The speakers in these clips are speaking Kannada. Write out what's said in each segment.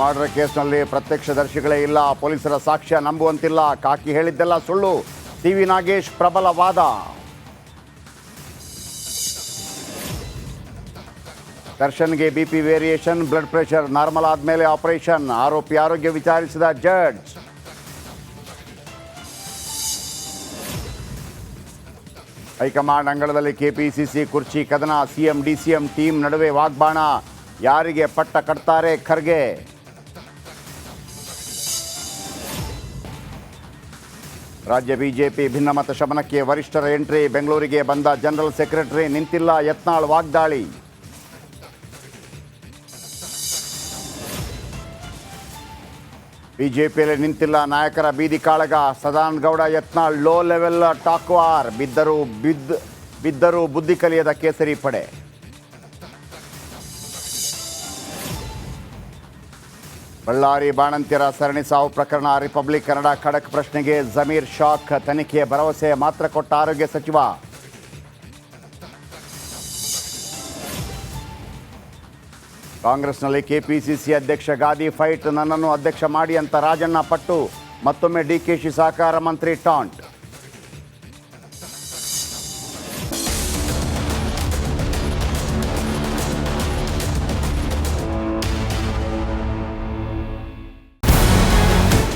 ಮರ್ಡರ್ ಕೇಸ್ನಲ್ಲಿ ಪ್ರತ್ಯಕ್ಷದರ್ಶಿಗಳೇ ಇಲ್ಲ, ಪೊಲೀಸರ ಸಾಕ್ಷ್ಯ ನಂಬುವಂತಿಲ್ಲ, ಕಾಕಿ ಹೇಳಿದ್ದೆಲ್ಲ ಸುಳ್ಳು, ಟಿವಿ ನಾಗೇಶ್ ಪ್ರಬಲ ವಾದ. ದರ್ಶನ್ಗೆ BP variation, blood pressure normal ಆದಮೇಲೆ ಆಪರೇಷನ್, ಆರೋಪಿ ಆರೋಗ್ಯ ವಿಚಾರಿಸಿದ ಜಡ್ಜ್. ಹೈಕಮಾಂಡ್ ಅಂಗಳದಲ್ಲಿ ಕೆಪಿಸಿಸಿ ಕುರ್ಚಿ ಕದನ, ಸಿಎಂ ಡಿಸಿಎಂ ಟೀಮ್ ನಡುವೆ ವಾಗ್ಬಾಣ, ಯಾರಿಗೆ ಪಟ್ಟ ಕಟ್ತಾರೆ ಖರ್ಗೆ. ರಾಜ್ಯ ಬಿಜೆಪಿ ಭಿನ್ನಮತ ಶಮನಕ್ಕೆ ವರಿಷ್ಠರ ಎಂಟ್ರಿ, ಬೆಂಗಳೂರಿಗೆ ಬಂದ ಜನರಲ್ ಸೆಕ್ರೆಟರಿ ನಿಂತಿಲ್ಲ, ಯತ್ನಾಳ್ ವಾಗ್ದಾಳಿ. ಬಿಜೆಪಿಯಲ್ಲಿ ನಿಂತಿಲ್ಲ ನಾಯಕರ ಬೀದಿ ಕಾಳಗ, ಸದಾನಗೌಡ Yatnal low level talk war, ಬಿದ್ದರೂ ಬುದ್ಧಿ ಕಲಿಯದ ಕೇಸರಿ ಪಡೆ. ಬಳ್ಳಾರಿ ಬಾಣಂತಿಯರ ಸರಣಿ ಸಾವು ಪ್ರಕರಣ, ರಿಪಬ್ಲಿಕ್ ಕನ್ನಡ ಖಡಕ್ ಪ್ರಶ್ನೆಗೆ ಜಮೀರ್ ಶಾಕ್, ತನಿಖೆಯ ಭರವಸೆ ಮಾತ್ರ ಕೊಟ್ಟ ಆರೋಗ್ಯ ಸಚಿವ. ಕಾಂಗ್ರೆಸ್ನಲ್ಲಿ ಕೆಪಿಸಿಸಿ ಅಧ್ಯಕ್ಷ ಗಾದಿ ಫೈಟ್, ನನ್ನನ್ನು ಅಧ್ಯಕ್ಷ ಮಾಡಿ ಅಂತ ರಾಜಣ್ಣ ಪಟ್ಟು, ಮತ್ತೊಮ್ಮೆ ಡಿಕೆಶಿ ಸಹಕಾರ ಮಂತ್ರಿ ಟಾಂಟ್.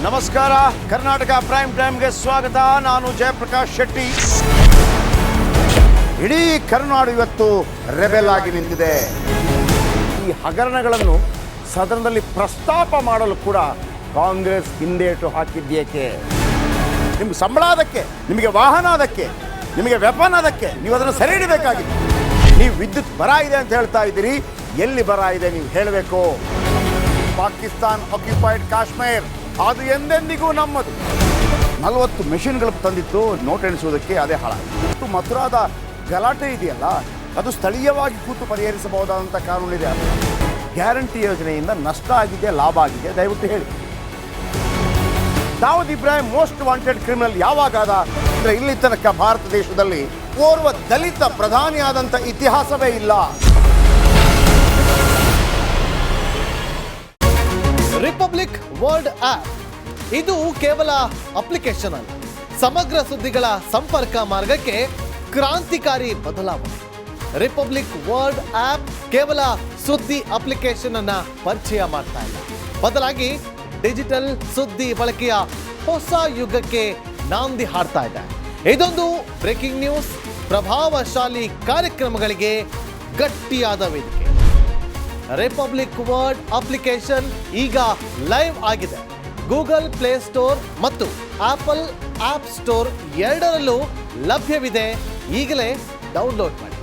ನಮಸ್ಕಾರ, ಕರ್ನಾಟಕ ಪ್ರೈಮ್ ಟೈಮ್ಗೆ ಸ್ವಾಗತ. ನಾನು ಜಯಪ್ರಕಾಶ್ ಶೆಟ್ಟಿ. ಇಡೀ ಕರುನಾಡು ಇವತ್ತು ರೆಬೆಲ್ ಆಗಿ ನಿಂತಿದೆ. ಈ ಹಗರಣಗಳನ್ನು ಸದನದಲ್ಲಿ ಪ್ರಸ್ತಾಪ ಮಾಡಲು ಕೂಡ ಕಾಂಗ್ರೆಸ್ ಹಿಂದೇಟು ಹಾಕಿದ್ದೇಕೆ? ನಿಮ್ಗೆ ಸಂಬಳ ಅದಕ್ಕೆ, ನಿಮಗೆ ವಾಹನ ಅದಕ್ಕೆ, ನಿಮಗೆ ವೆಪನ್ ಅದಕ್ಕೆ, ನೀವು ಅದನ್ನು ಸೆರೆ ಹಿಡಿಬೇಕಾಗಿತ್ತು. ನೀವು ವಿದ್ಯುತ್ ಬರ ಇದೆ ಅಂತ ಹೇಳ್ತಾ ಇದ್ದೀರಿ, ಎಲ್ಲಿ ಬರ ಇದೆ ನೀವು ಹೇಳಬೇಕು. ಪಾಕಿಸ್ತಾನ್ ಆಕ್ಯುಪೈಡ್ ಕಾಶ್ಮೀರ್ ಅದು ಎಂದೆಂದಿಗೂ ನಮ್ಮದು. 40 ಮೆಷಿನ್ಗಳು ತಂದಿತ್ತು ನೋಟ್ ಎಣಿಸುವುದಕ್ಕೆ, ಅದೇ ಹಾಳಾಯಿತು. ಮಥುರಾದ ಗಲಾಟೆ ಇದೆಯಲ್ಲ, ಅದು ಸ್ಥಳೀಯವಾಗಿ ಕೂತು ಪರಿಹರಿಸಬಹುದಾದಂಥ ಕಾನೂನಿದೆ. ಗ್ಯಾರಂಟಿ ಯೋಜನೆಯಿಂದ ನಷ್ಟ ಆಗಿದೆ, ಲಾಭ ಆಗಿದೆ, ದಯವಿಟ್ಟು ಹೇಳಿ. Dawood Ibrahim most wanted criminal ಯಾವಾಗಾದ ಅಂದರೆ ಇಲ್ಲಿ ತನಕ ಭಾರತ ದೇಶದಲ್ಲಿ ಓರ್ವ ದಲಿತ ಪ್ರಧಾನಿಯಾದಂಥ ಇತಿಹಾಸವೇ ಇಲ್ಲ. ರಿಪಬ್ಲಿಕ್ ವರ್ಲ್ಡ್ ಆಪ್ ಇದು ಕೇವಲ ಅಪ್ಲಿಕೇಶನ್ ಅಲ್ಲ, ಸಮಗ್ರ ಸುದ್ದಿಗಳ ಸಂಪರ್ಕ ಮಾರ್ಗಕ್ಕೆ ಕ್ರಾಂತಿಕಾರಿ ಬದಲಾವಣೆ. ರಿಪಬ್ಲಿಕ್ ವರ್ಲ್ಡ್ ಆಪ್ ಕೇವಲ ಸುದ್ದಿ ಅಪ್ಲಿಕೇಶನ್ ಅನ್ನ ಪರಿಚಯ ಮಾಡ್ತಾ ಇಲ್ಲ, ಬದಲಾಗಿ ಡಿಜಿಟಲ್ ಸುದ್ದಿ ಬಳಕೆಯ ಹೊಸ ಯುಗಕ್ಕೆ ನಾಂದಿ ಹಾಡ್ತಾ ಇದೆ. ಇದೊಂದು ಬ್ರೇಕಿಂಗ್ ನ್ಯೂಸ್, ಪ್ರಭಾವಶಾಲಿ ಕಾರ್ಯಕ್ರಮಗಳಿಗೆ ಗಟ್ಟಿಯಾದ ವೇದಿಕೆ. ರಿಪಬ್ಲಿಕ್ ವರ್ಲ್ಡ್ ಅಪ್ಲಿಕೇಶನ್ ಈಗ ಲೈವ್ ಆಗಿದೆ. ಗೂಗಲ್ ಪ್ಲೇ ಸ್ಟೋರ್ ಮತ್ತು ಆಪಲ್ ಆಪ್ ಸ್ಟೋರ್ ಎರಡರಲ್ಲೂ ಲಭ್ಯವಿದೆ. ಈಗಲೇ ಡೌನ್ಲೋಡ್ ಮಾಡಿ.